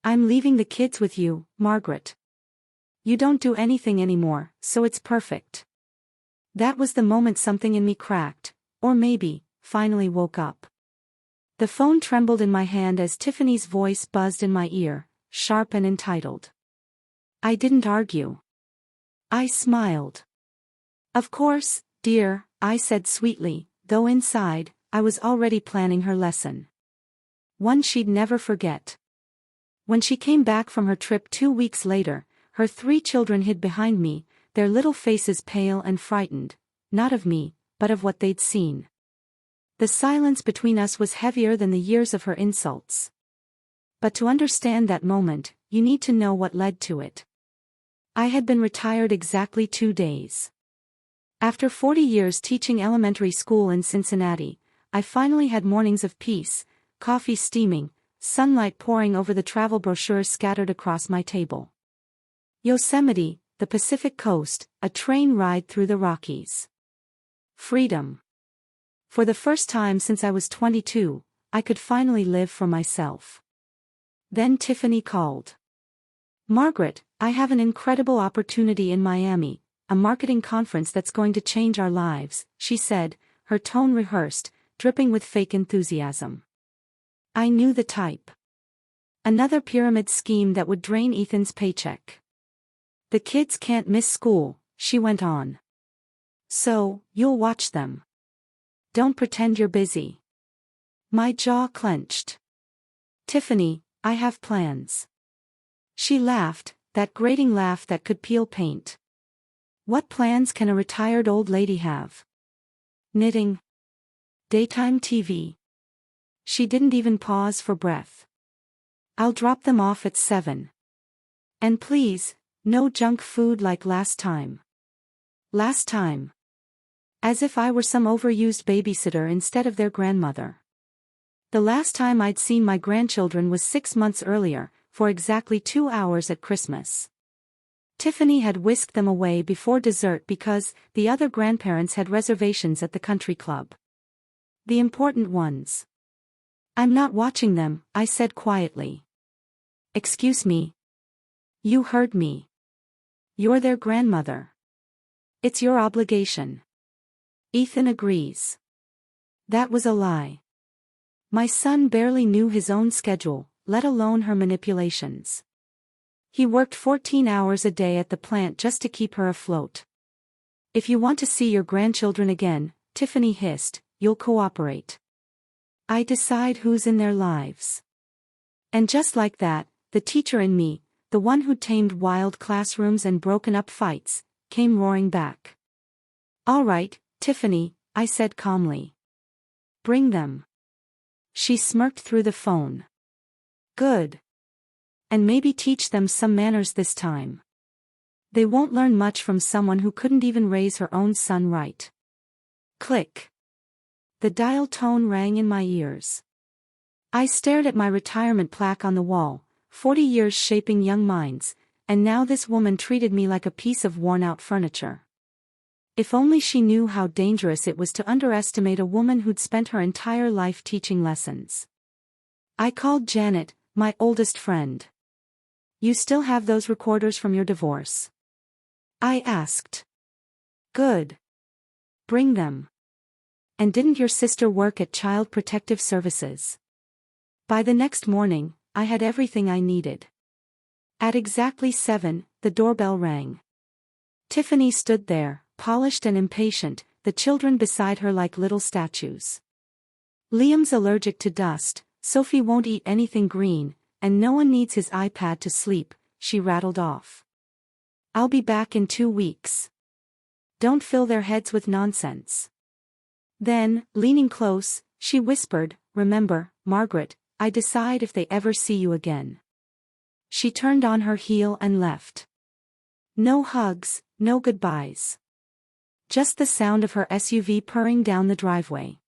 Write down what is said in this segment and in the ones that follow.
I'm leaving the kids with you, Margaret. You don't do anything anymore, so it's perfect. That was the moment something in me cracked, or maybe, finally woke up. The phone trembled in my hand as Tiffany's voice buzzed in my ear, sharp and entitled. I didn't argue. I smiled. Of course, dear, I said sweetly, though inside, I was already planning her lesson. One she'd never forget. When she came back from her trip 2 weeks later, her 3 children hid behind me, their little faces pale and frightened, not of me, but of what they'd seen. The silence between us was heavier than the years of her insults. But to understand that moment, you need to know what led to it. I had been retired exactly 2 days. After 40 years teaching elementary school in Cincinnati, I finally had mornings of peace, coffee steaming, sunlight pouring over the travel brochures scattered across my table. Yosemite, the Pacific Coast, a train ride through the Rockies. Freedom. For the first time since I was 22, I could finally live for myself. Then Tiffany called. Margaret, I have an incredible opportunity in Miami, a marketing conference that's going to change our lives, she said, her tone rehearsed, dripping with fake enthusiasm. I knew the type. Another pyramid scheme that would drain Ethan's paycheck. The kids can't miss school, she went on. So, you'll watch them. Don't pretend you're busy. My jaw clenched. Tiffany, I have plans. She laughed, that grating laugh that could peel paint. What plans can a retired old lady have? Knitting. Daytime TV. She didn't even pause for breath. I'll drop them off at 7. And please, no junk food like last time. Last time. As if I were some overused babysitter instead of their grandmother. The last time I'd seen my grandchildren was 6 months earlier, for exactly 2 hours at Christmas. Tiffany had whisked them away before dessert because the other grandparents had reservations at the country club. The important ones. I'm not watching them, I said quietly. Excuse me. You heard me. You're their grandmother. It's your obligation. Ethan agrees. That was a lie. My son barely knew his own schedule, let alone her manipulations. He worked 14 hours a day at the plant just to keep her afloat. If you want to see your grandchildren again, Tiffany hissed, you'll cooperate. I decide who's in their lives. And just like that, the teacher in me, the one who'd tamed wild classrooms and broken up fights, came roaring back. All right, Tiffany, I said calmly. Bring them. She smirked through the phone. Good. And maybe teach them some manners this time. They won't learn much from someone who couldn't even raise her own son right. Click. The dial tone rang in my ears. I stared at my retirement plaque on the wall, 40 years shaping young minds, and now this woman treated me like a piece of worn-out furniture. If only she knew how dangerous it was to underestimate a woman who'd spent her entire life teaching lessons. I called Janet, my oldest friend. You still have those recorders from your divorce? I asked. Good. Bring them. And didn't your sister work at Child Protective Services? By the next morning, I had everything I needed. At exactly 7, the doorbell rang. Tiffany stood there, polished and impatient, the children beside her like little statues. Liam's allergic to dust, Sophie won't eat anything green, and no one needs his iPad to sleep, she rattled off. I'll be back in 2 weeks. Don't fill their heads with nonsense. Then, leaning close, she whispered, remember, Margaret, I decide if they ever see you again. She turned on her heel and left. No hugs, no goodbyes. Just the sound of her SUV purring down the driveway.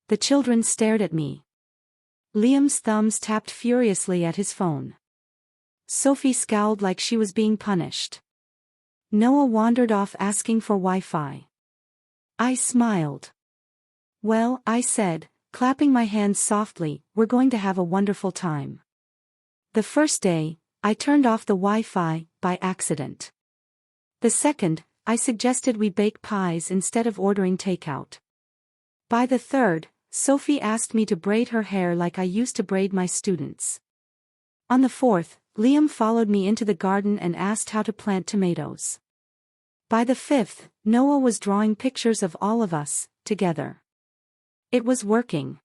The children stared at me. Liam's thumbs tapped furiously at his phone. Sophie scowled like she was being punished. Noah wandered off asking for Wi-Fi. I smiled. Well, I said, clapping my hands softly, we're going to have a wonderful time. The first day, I turned off the Wi-Fi by accident. The second, I suggested we bake pies instead of ordering takeout. By the third, Sophie asked me to braid her hair like I used to braid my students. On the fourth, Liam followed me into the garden and asked how to plant tomatoes. By the fifth, Noah was drawing pictures of all of us, together. It was working.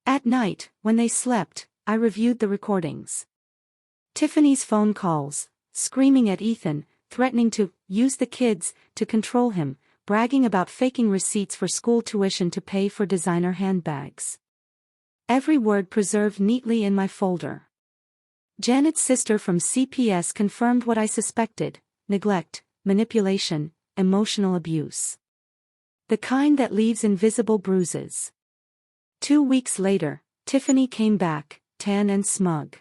At night, when they slept, I reviewed the recordings. Tiffany's phone calls, screaming at Ethan, threatening to use the kids to control him, bragging about faking receipts for school tuition to pay for designer handbags. Every word preserved neatly in my folder. Janet's sister from CPS confirmed what I suspected: neglect, manipulation, emotional abuse. The kind that leaves invisible bruises. 2 weeks later, Tiffany came back, tan and smug.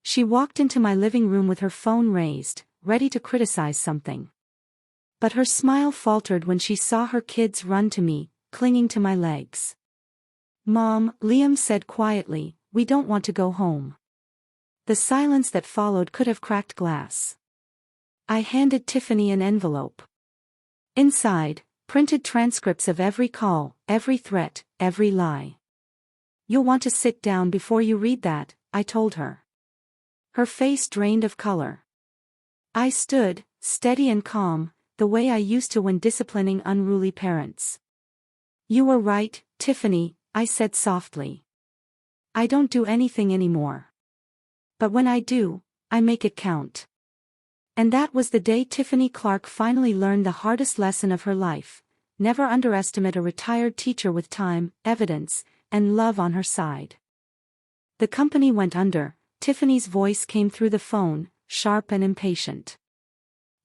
She walked into my living room with her phone raised, ready to criticize something. But her smile faltered when she saw her kids run to me, clinging to my legs. "Mom," Liam said quietly, "we don't want to go home." The silence that followed could have cracked glass. I handed Tiffany an envelope. Inside, printed transcripts of every call, every threat, every lie. "You'll want to sit down before you read that," I told her. Her face drained of color. I stood, steady and calm, the way I used to when disciplining unruly parents. "You were right, Tiffany," I said softly. "I don't do anything anymore. But when I do, I make it count." And that was the day Tiffany Clark finally learned the hardest lesson of her life: never underestimate a retired teacher with time, evidence, and love on her side. The company went under. Tiffany's voice came through the phone, sharp and impatient.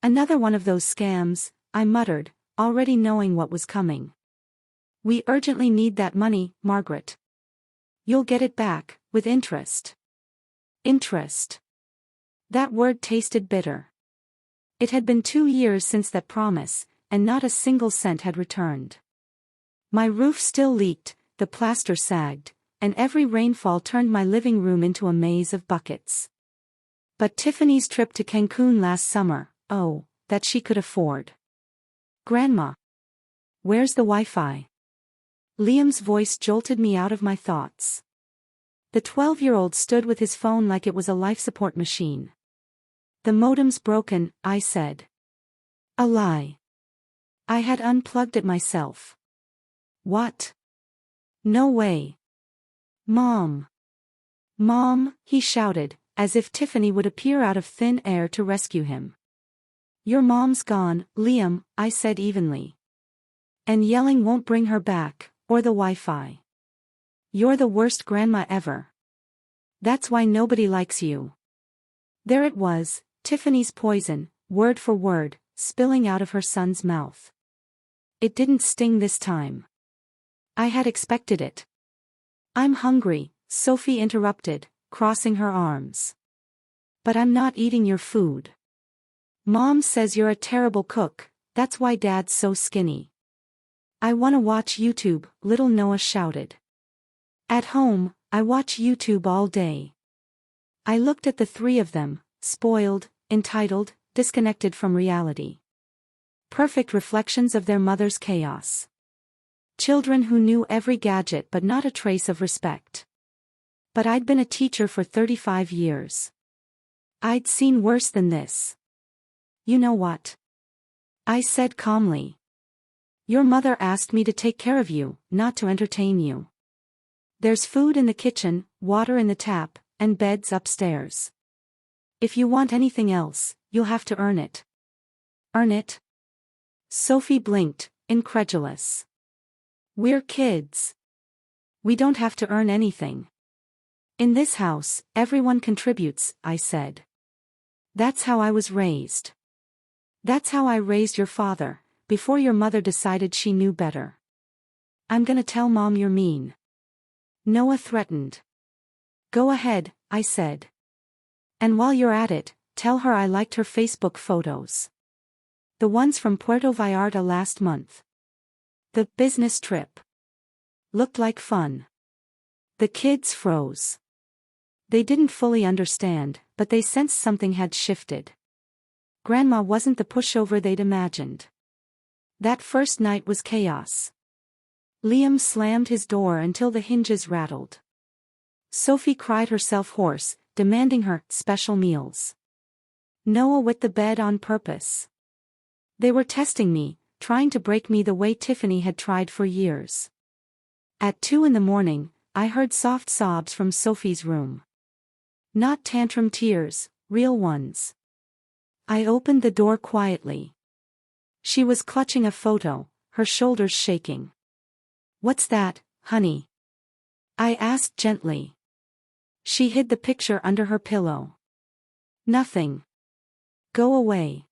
"Another one of those scams," I muttered, already knowing what was coming. "We urgently need that money, Margaret. You'll get it back, with interest." Interest. That word tasted bitter. It had been 2 years since that promise, and not a single cent had returned. My roof still leaked, the plaster sagged, and every rainfall turned my living room into a maze of buckets. But Tiffany's trip to Cancun last summer, oh, that she could afford. "Grandma. Where's the Wi-Fi?" Liam's voice jolted me out of my thoughts. The 12-year-old stood with his phone like it was a life support machine. "The modem's broken," I said. A lie. I had unplugged it myself. "What? No way. Mom. Mom," he shouted, as if Tiffany would appear out of thin air to rescue him. "Your mom's gone, Liam," I said evenly. "And yelling won't bring her back, or the Wi-Fi. You're the worst grandma ever. That's why nobody likes you." There it was, Tiffany's poison, word for word, spilling out of her son's mouth. It didn't sting this time. I had expected it. "I'm hungry," Sophie interrupted, crossing her arms. "But I'm not eating your food. Mom says you're a terrible cook, that's why Dad's so skinny." "I wanna watch YouTube," little Noah shouted. At home, I watch YouTube all day. I looked at the three of them, spoiled, entitled, disconnected from reality. Perfect reflections of their mother's chaos. Children who knew every gadget but not a trace of respect. But I'd been a teacher for 35 years. I'd seen worse than this. "You know what?" I said calmly. "Your mother asked me to take care of you, not to entertain you. There's food in the kitchen, water in the tap, and beds upstairs. If you want anything else, you'll have to earn it." "Earn it?" Sophie blinked, incredulous. "We're kids. We don't have to earn anything. In this house, everyone contributes," I said. "That's how I was raised. That's how I raised your father, before your mother decided she knew better." "I'm gonna tell Mom you're mean," Noah threatened. "Go ahead," I said. "And while you're at it, tell her I liked her Facebook photos. The ones from Puerto Vallarta last month. The business trip. Looked like fun." The kids froze. They didn't fully understand, but they sensed something had shifted. Grandma wasn't the pushover they'd imagined. That first night was chaos. Liam slammed his door until the hinges rattled. Sophie cried herself hoarse, demanding her special meals. Noah wet the bed on purpose. They were testing me, trying to break me the way Tiffany had tried for years. At 2 a.m, I heard soft sobs from Sophie's room. Not tantrum tears, real ones. I opened the door quietly. She was clutching a photo, her shoulders shaking. "What's that, honey?" I asked gently. She hid the picture under her pillow. "Nothing. Go away."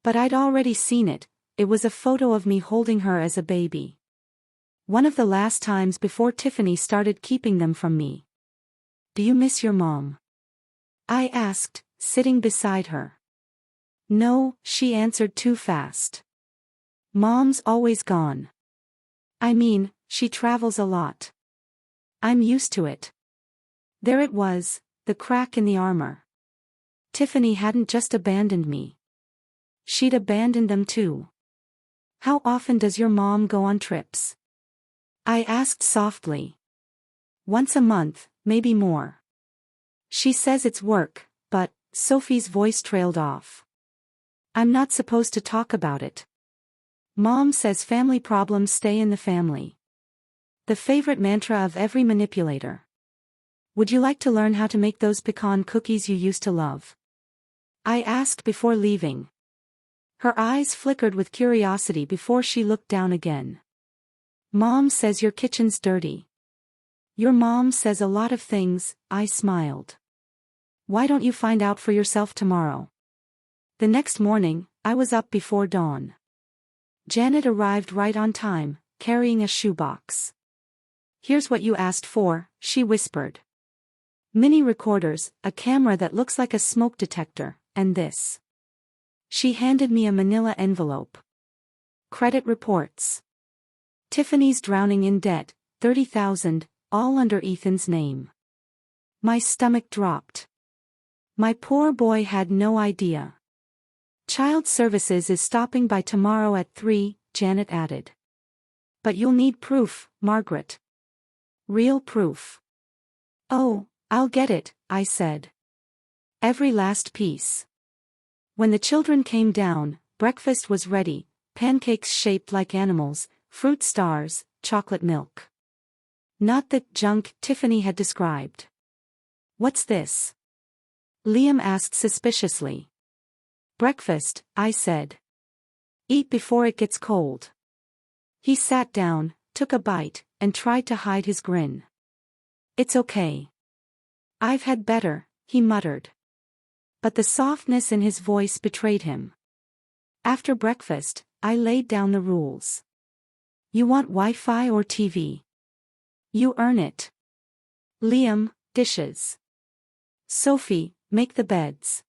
But I'd already seen it. It was a photo of me holding her as a baby. One of the last times before Tiffany started keeping them from me. "Do you miss your mom?" I asked, sitting beside her. "No," she answered too fast. "Mom's always gone. I mean, she travels a lot. I'm used to it." There it was, the crack in the armor. Tiffany hadn't just abandoned me. She'd abandoned them too. "How often does your mom go on trips?" I asked softly. "Once a month, maybe more." "She says it's work, but," Sophie's voice trailed off. "I'm not supposed to talk about it. Mom says family problems stay in the family. The favorite mantra of every manipulator. Would you like to learn how to make those pecan cookies you used to love?" I asked before leaving. Her eyes flickered with curiosity before she looked down again. "Mom says your kitchen's dirty." "Your mom says a lot of things," I smiled. "Why don't you find out for yourself tomorrow?" The next morning, I was up before dawn. Janet arrived right on time, carrying a shoebox. "Here's what you asked for," she whispered. "Mini recorders, a camera that looks like a smoke detector, and this." She handed me a manila envelope. "Credit reports. Tiffany's drowning in debt, 30,000, all under Ethan's name." My stomach dropped. My poor boy had no idea. "Child Services is stopping by tomorrow at 3, Janet added. "But you'll need proof, Margaret. Real proof." "Oh, I'll get it," I said. "Every last piece." When the children came down, breakfast was ready: pancakes shaped like animals, fruit stars, chocolate milk. Not the junk Tiffany had described. "What's this?" Liam asked suspiciously. "Breakfast," I said. "Eat before it gets cold." He sat down, took a bite, and tried to hide his grin. "It's okay. I've had better," he muttered. But the softness in his voice betrayed him. After breakfast, I laid down the rules. "You want Wi-Fi or TV? You earn it." Liam, dishes. Sophie, make the beds.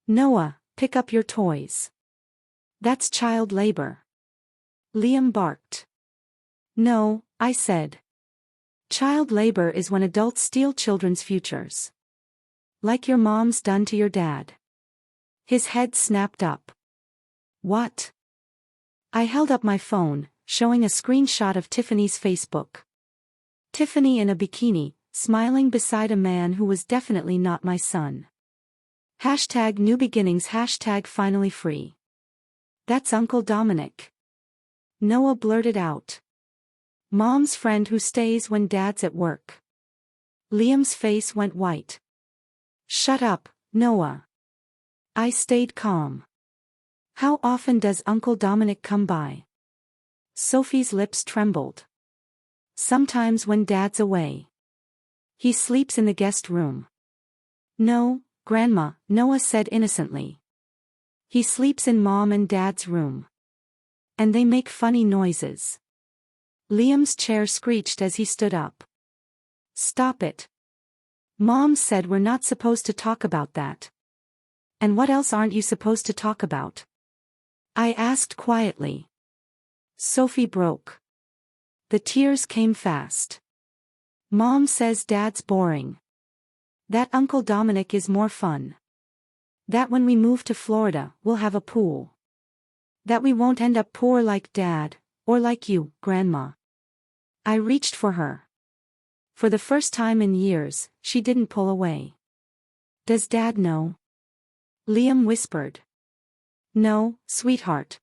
Noah, pick up your toys. That's child labor. Liam barked. "No," I said. "Child labor is when adults steal children's futures. Like your mom's done to your dad." His head snapped up. "What?" I held up my phone, showing a screenshot of Tiffany's Facebook. Tiffany in a bikini, smiling beside a man who was definitely not my son. #new beginnings #finally free. "That's Uncle Dominic." Noah blurted out. "Mom's friend who stays when dad's at work." Liam's face went white. "Shut up, Noah." I stayed calm. "How often does Uncle Dominic come by?" Sophie's lips trembled. "Sometimes when dad's away. He sleeps in the guest room." "No, Grandma," Noah said innocently. "He sleeps in Mom and Dad's room. And they make funny noises." Liam's chair screeched as he stood up. "Stop it. Mom said we're not supposed to talk about that." "And what else aren't you supposed to talk about?" I asked quietly. Sophie broke. The tears came fast. "Mom says Dad's boring." That Uncle Dominic is more fun. That when we move to Florida, we'll have a pool. That we won't end up poor like Dad, or like you, Grandma. I reached for her. For the first time in years, she didn't pull away. Does Dad know? Liam whispered. No, sweetheart.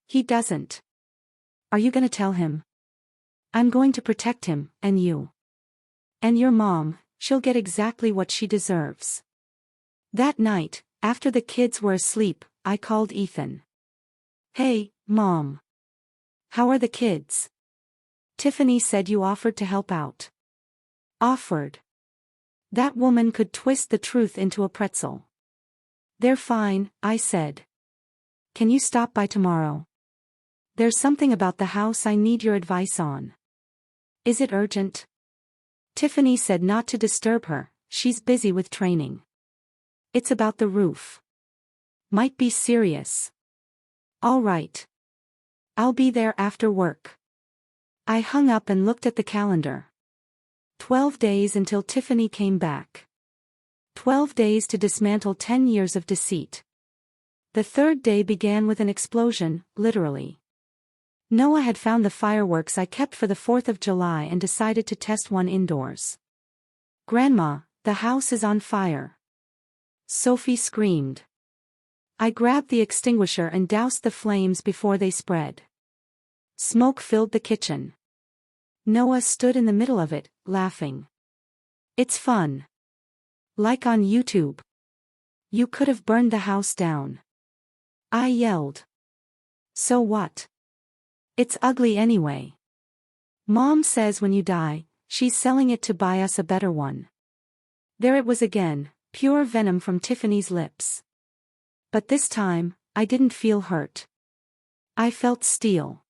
He doesn't. Are you gonna tell him? I'm going to protect him, and you. And your mom, she'll get exactly what she deserves. That night, after the kids were asleep, I called Ethan. Hey, Mom. How are the kids? Tiffany said you offered to help out. Offered. That woman could twist the truth into a pretzel. They're fine, I said. Can you stop by tomorrow? There's something about the house I need your advice on. Is it urgent? Tiffany said not to disturb her, she's busy with training. It's about the roof. Might be serious. All right. I'll be there after work. I hung up and looked at the calendar. 12 days until Tiffany came back. 12 days to dismantle 10 years of deceit. The third day began with an explosion, literally. Noah had found the fireworks I kept for the 4th of July and decided to test one indoors. Grandma, the house is on fire. Sophie screamed. I grabbed the extinguisher and doused the flames before they spread. Smoke filled the kitchen. Noah stood in the middle of it, laughing. It's fun. Like on YouTube. You could have burned the house down. I yelled. So what? It's ugly anyway. Mom says when you die, she's selling it to buy us a better one. There it was again, pure venom from Tiffany's lips. But this time, I didn't feel hurt. I felt steel.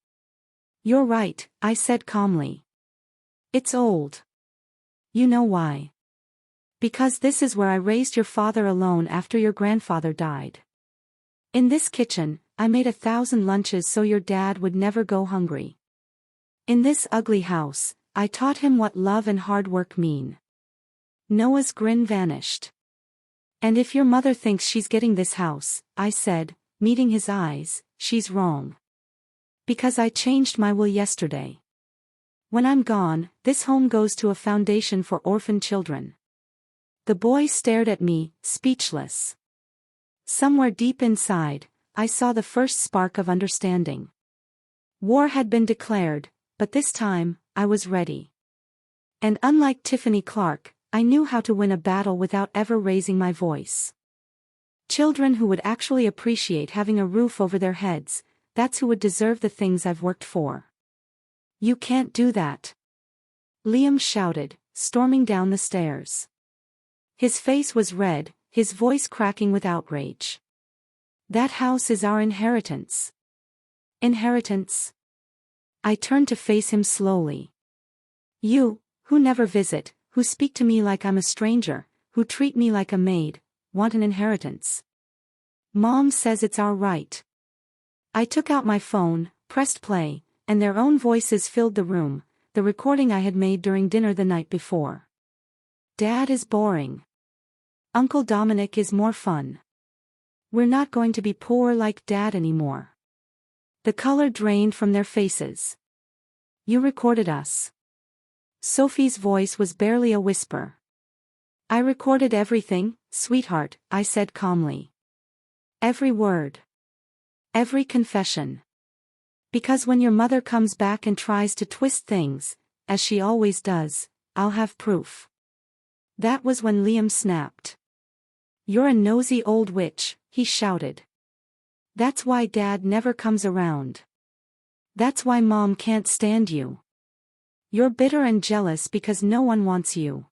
You're right, I said calmly. It's old. You know why? Because this is where I raised your father alone after your grandfather died. In this kitchen, I made 1,000 lunches so your dad would never go hungry. In this ugly house, I taught him what love and hard work mean. Noah's grin vanished. And if your mother thinks she's getting this house, I said, meeting his eyes, she's wrong. Because I changed my will yesterday. When I'm gone, this home goes to a foundation for orphan children. The boy stared at me, speechless. Somewhere deep inside, I saw the first spark of understanding. War had been declared, but this time, I was ready. And unlike Tiffany Clark, I knew how to win a battle without ever raising my voice. Children who would actually appreciate having a roof over their heads, that's who would deserve the things I've worked for. You can't do that. Liam shouted, storming down the stairs. His face was red, his voice cracking with outrage. That house is our inheritance. Inheritance? I turned to face him slowly. You, who never visit, who speak to me like I'm a stranger, who treat me like a maid, want an inheritance. Mom says it's our right. I took out my phone, pressed play, and their own voices filled the room, the recording I had made during dinner the night before. Dad is boring. Uncle Dominic is more fun. We're not going to be poor like Dad anymore. The color drained from their faces. You recorded us. Sophie's voice was barely a whisper. I recorded everything, sweetheart, I said calmly. Every word. Every confession. Because when your mother comes back and tries to twist things, as she always does, I'll have proof. That was when Liam snapped. You're a nosy old witch, he shouted. That's why Dad never comes around. That's why Mom can't stand you. You're bitter and jealous because no one wants you.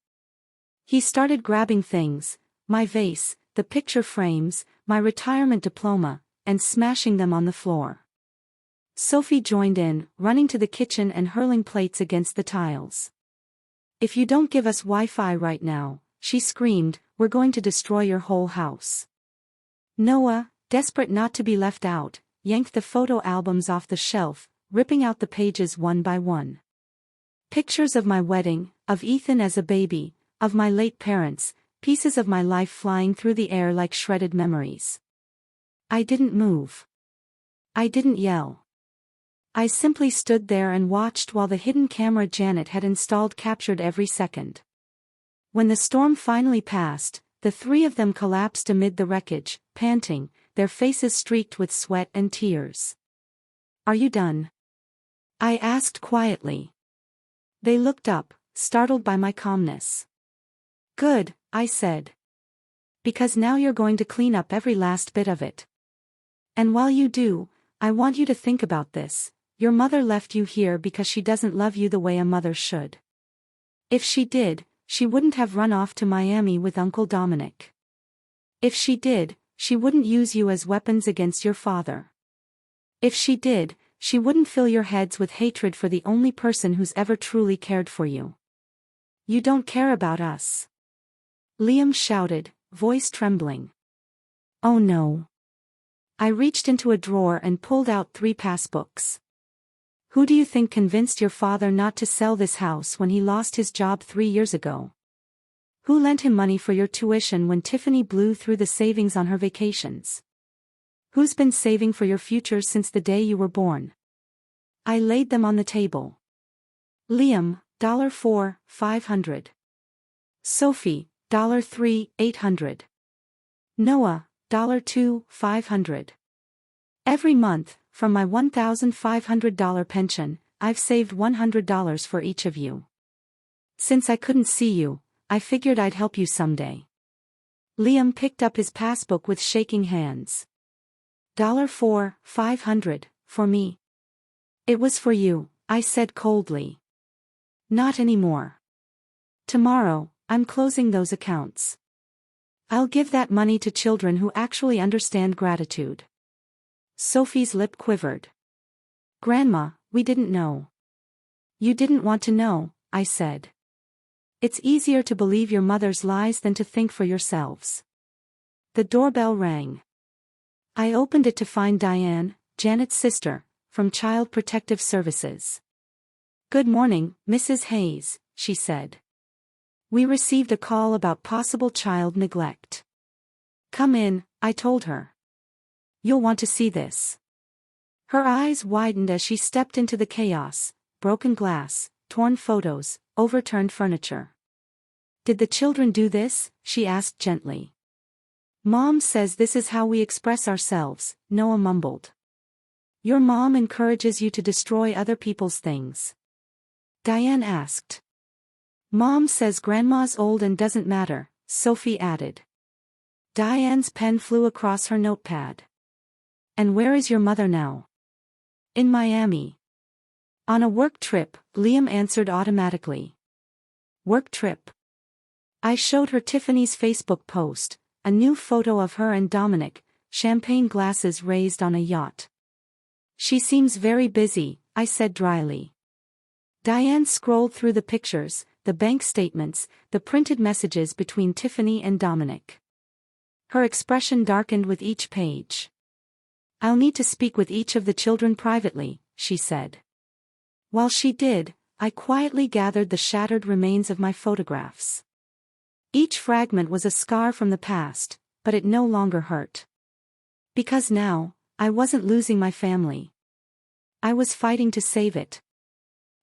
He started grabbing things, my vase, the picture frames, my retirement diploma, and smashing them on the floor. Sophie joined in, running to the kitchen and hurling plates against the tiles. If you don't give us Wi-Fi right now, she screamed, we're going to destroy your whole house. Noah, desperate not to be left out, yanked the photo albums off the shelf, ripping out the pages one by one. Pictures of my wedding, of Ethan as a baby, of my late parents, pieces of my life flying through the air like shredded memories. I didn't move. I didn't yell. I simply stood there and watched while the hidden camera Janet had installed captured every second. When the storm finally passed, the three of them collapsed amid the wreckage, panting, their faces streaked with sweat and tears. "Are you done?" I asked quietly. They looked up, startled by my calmness. "Good," I said. "Because now you're going to clean up every last bit of it. And while you do, I want you to think about this. Your mother left you here because she doesn't love you the way a mother should. If she did, she wouldn't have run off to Miami with Uncle Dominic. If she did, she wouldn't use you as weapons against your father. If she did, she wouldn't fill your heads with hatred for the only person who's ever truly cared for you. You don't care about us." Liam shouted, voice trembling. "Oh no." I reached into a drawer and pulled out 3 passbooks. "Who do you think convinced your father not to sell this house when he lost his job 3 years ago? Who lent him money for your tuition when Tiffany blew through the savings on her vacations? Who's been saving for your future since the day you were born?" I laid them on the table. Liam, $4, $500. Sophie, $3, $800. Noah, $2, $500. Every month, from my $1,500 pension, I've saved $100 for each of you. Since I couldn't see you, I figured I'd help you someday." Liam picked up his passbook with shaking hands. $4, $500, for me. "It was for you," I said coldly. "Not anymore. Tomorrow, I'm closing those accounts. I'll give that money to children who actually understand gratitude." Sophie's lip quivered. "Grandma, we didn't know." "You didn't want to know," I said. "It's easier to believe your mother's lies than to think for yourselves." The doorbell rang. I opened it to find Diane, Janet's sister, from Child Protective Services. "Good morning, Mrs. Hayes," she said. "We received a call about possible child neglect." "Come in," I told her. "You'll want to see this." Her eyes widened as she stepped into the chaos: broken glass, torn photos, overturned furniture. "Did the children do this?" she asked gently. "Mom says this is how we express ourselves," Noah mumbled. "Your mom encourages you to destroy other people's things?" Diane asked. "Mom says Grandma's old and doesn't matter," Sophie added. Diane's pen flew across her notepad. "And where is your mother now?" "In Miami." "On a work trip," Liam answered automatically. "Work trip?" I showed her Tiffany's Facebook post, a new photo of her and Dominic, champagne glasses raised on a yacht. "She seems very busy," I said dryly. Diane scrolled through the pictures, the bank statements, the printed messages between Tiffany and Dominic. Her expression darkened with each page. "I'll need to speak with each of the children privately," she said. While she did, I quietly gathered the shattered remains of my photographs. Each fragment was a scar from the past, but it no longer hurt. Because now, I wasn't losing my family. I was fighting to save it.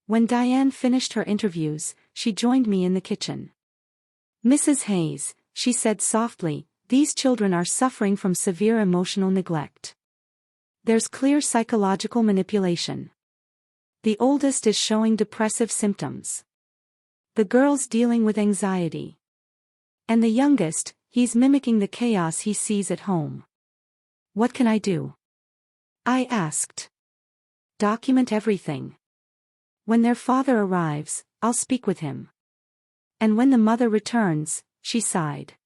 When Diane finished her interviews, she joined me in the kitchen. "Mrs. Hayes," she said softly, "these children are suffering from severe emotional neglect. There's clear psychological manipulation. The oldest is showing depressive symptoms. The girl's dealing with anxiety. And the youngest, he's mimicking the chaos he sees at home. What can I do?" I asked. "Document everything. When their father arrives, I'll speak with him. And when the mother returns," she sighed,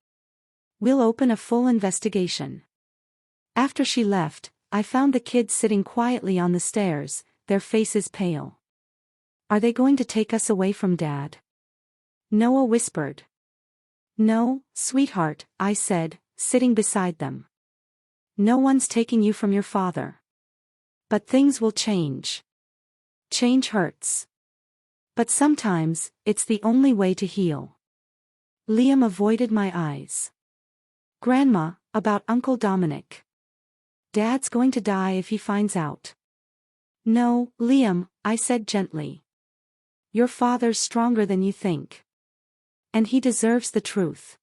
"we'll open a full investigation." After she left, I found the kids sitting quietly on the stairs, their faces pale. "Are they going to take us away from Dad?" Noah whispered. "No, sweetheart," I said, sitting beside them. "No one's taking you from your father. But things will change. Change hurts. But sometimes, it's the only way to heal." Liam avoided my eyes. Grandma, about Uncle Dominic. Dad's going to die if he finds out. No, Liam, I said gently. Your father's stronger than you think. And he deserves the truth.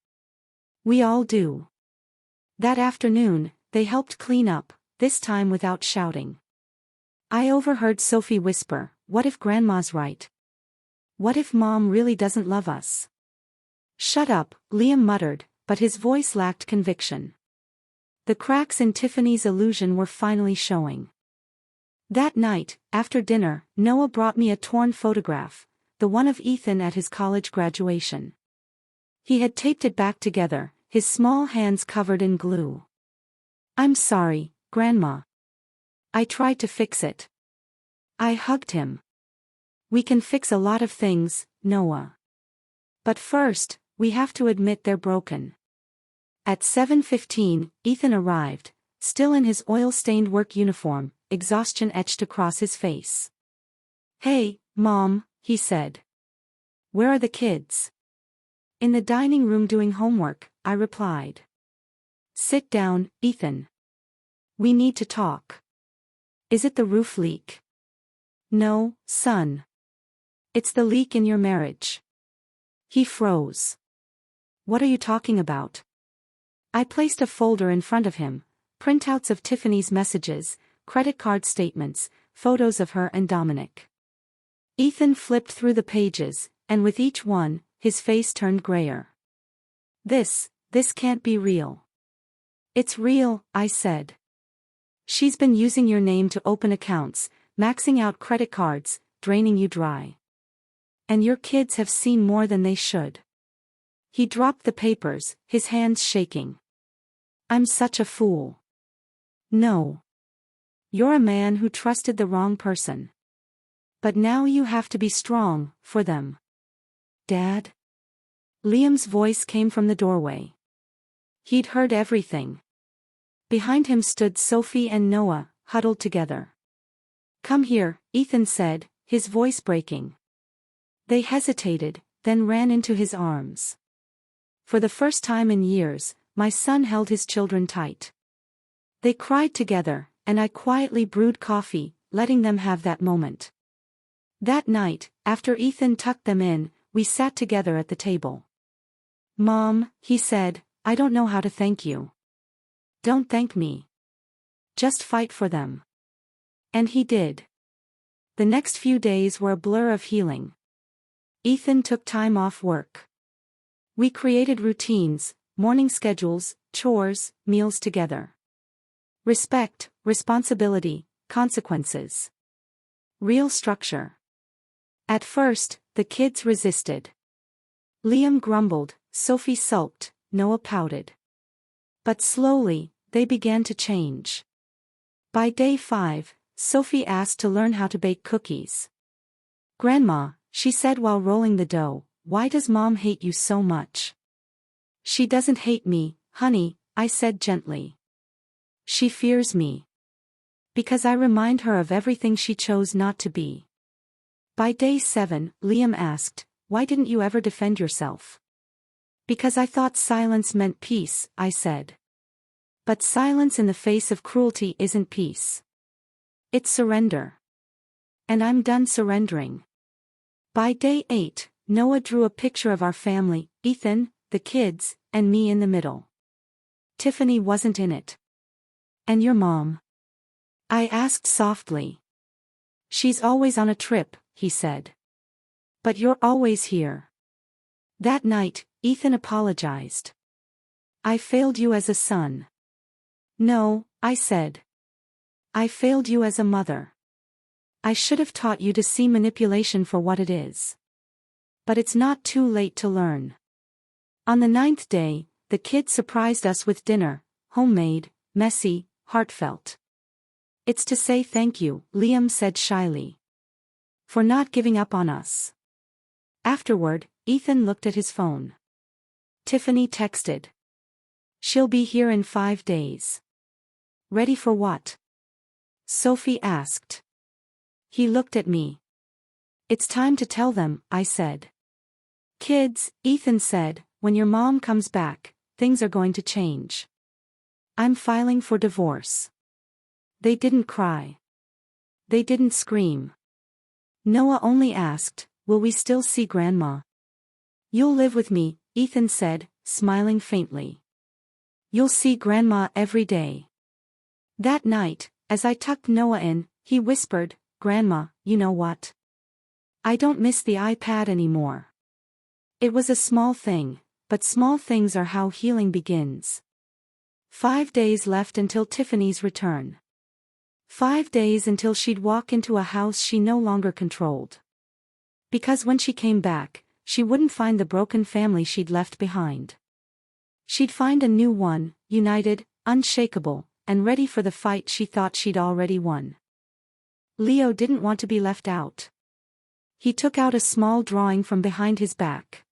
We all do. That afternoon, they helped clean up, this time without shouting. I overheard Sophie whisper, "What if Grandma's right? What if Mom really doesn't love us?" "Shut up," Liam muttered, but his voice lacked conviction. The cracks in Tiffany's illusion were finally showing. That night, after dinner, Noah brought me a torn photograph, the one of Ethan at his college graduation. He had taped it back together, his small hands covered in glue. "I'm sorry, Grandma. I tried to fix it." I hugged him. "We can fix a lot of things, Noah. But first, we have to admit they're broken." At 7:15, Ethan arrived, still in his oil-stained work uniform, exhaustion etched across his face. "Hey, Mom," he said. "Where are the kids?" "In the dining room doing homework," I replied. "Sit down, Ethan. We need to talk." "Is it the roof leak?" "No, son. It's the leak in your marriage." He froze. "What are you talking about?" I placed a folder in front of him, printouts of Tiffany's messages, credit card statements, photos of her and Dominic. Ethan flipped through the pages, and with each one, his face turned grayer. This can't be real." "It's real," I said. "She's been using your name to open accounts, maxing out credit cards, draining you dry. And your kids have seen more than they should." He dropped the papers, his hands shaking. "I'm such a fool." "No. You're a man who trusted the wrong person. But now you have to be strong, for them." "Dad?" Liam's voice came from the doorway. He'd heard everything. Behind him stood Sophie and Noah, huddled together. "Come here," Ethan said, his voice breaking. They hesitated, then ran into his arms. For the first time in years, my son held his children tight. They cried together, and I quietly brewed coffee, letting them have that moment. That night, after Ethan tucked them in, we sat together at the table. "Mom," he said, "I don't know how to thank you." "Don't thank me. Just fight for them." And he did. The next few days were a blur of healing. Ethan took time off work. We created routines, morning schedules, chores, meals together. Respect, responsibility, consequences. Real structure. At first, the kids resisted. Liam grumbled, Sophie sulked, Noah pouted. But slowly, they began to change. By day 5, Sophie asked to learn how to bake cookies. "Grandma," she said while rolling the dough, "why does Mom hate you so much?" "She doesn't hate me, honey," I said gently. "She fears me. Because I remind her of everything she chose not to be." By day 7, Liam asked, "Why didn't you ever defend yourself?" "Because I thought silence meant peace," I said. But silence in the face of cruelty isn't peace. It's surrender. And I'm done surrendering. By day 8, Noah drew a picture of our family, Ethan, the kids, and me in the middle. Tiffany wasn't in it. "And your mom?" I asked softly. "She's always on a trip," he said. "But you're always here." That night, Ethan apologized. "I failed you as a son." "No," I said. "I failed you as a mother. I should have taught you to see manipulation for what it is. But it's not too late to learn." On the 9th day, the kids surprised us with dinner, homemade, messy, heartfelt. "It's to say thank you," Liam said shyly. "For not giving up on us." Afterward, Ethan looked at his phone. Tiffany texted. "She'll be here in 5 days." "Ready for what?" Sophie asked. He looked at me. "It's time to tell them," I said. "Kids," Ethan said, when your mom comes back, things are going to change. I'm filing for divorce." They didn't cry. They didn't scream. Noah only asked, "Will we still see Grandma?" "You'll live with me," Ethan said, smiling faintly. "You'll see Grandma every day." That night, as I tucked Noah in, he whispered, "Grandma, you know what? I don't miss the iPad anymore." It was a small thing, but small things are how healing begins. 5 days left until Tiffany's return. 5 days until she'd walk into a house she no longer controlled. Because when she came back, she wouldn't find the broken family she'd left behind. She'd find a new one, united, unshakable, and ready for the fight she thought she'd already won. Leo didn't want to be left out. He took out a small drawing from behind his back.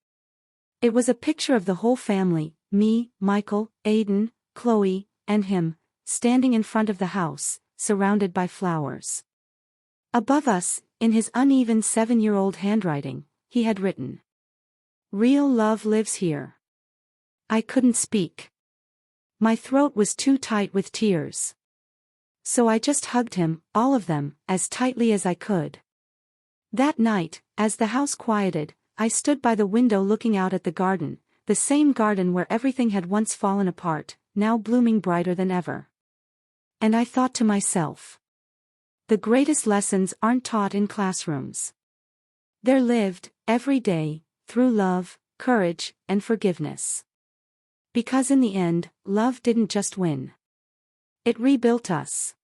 It was a picture of the whole family, me, Michael, Aiden, Chloe, and him, standing in front of the house, surrounded by flowers. Above us, in his uneven 7-year-old handwriting, he had written, "Real love lives here." I couldn't speak. My throat was too tight with tears. So I just hugged him, all of them, as tightly as I could. That night, as the house quieted, I stood by the window looking out at the garden, the same garden where everything had once fallen apart, now blooming brighter than ever. And I thought to myself, the greatest lessons aren't taught in classrooms. They're lived, every day, through love, courage, and forgiveness. Because in the end, love didn't just win. It rebuilt us.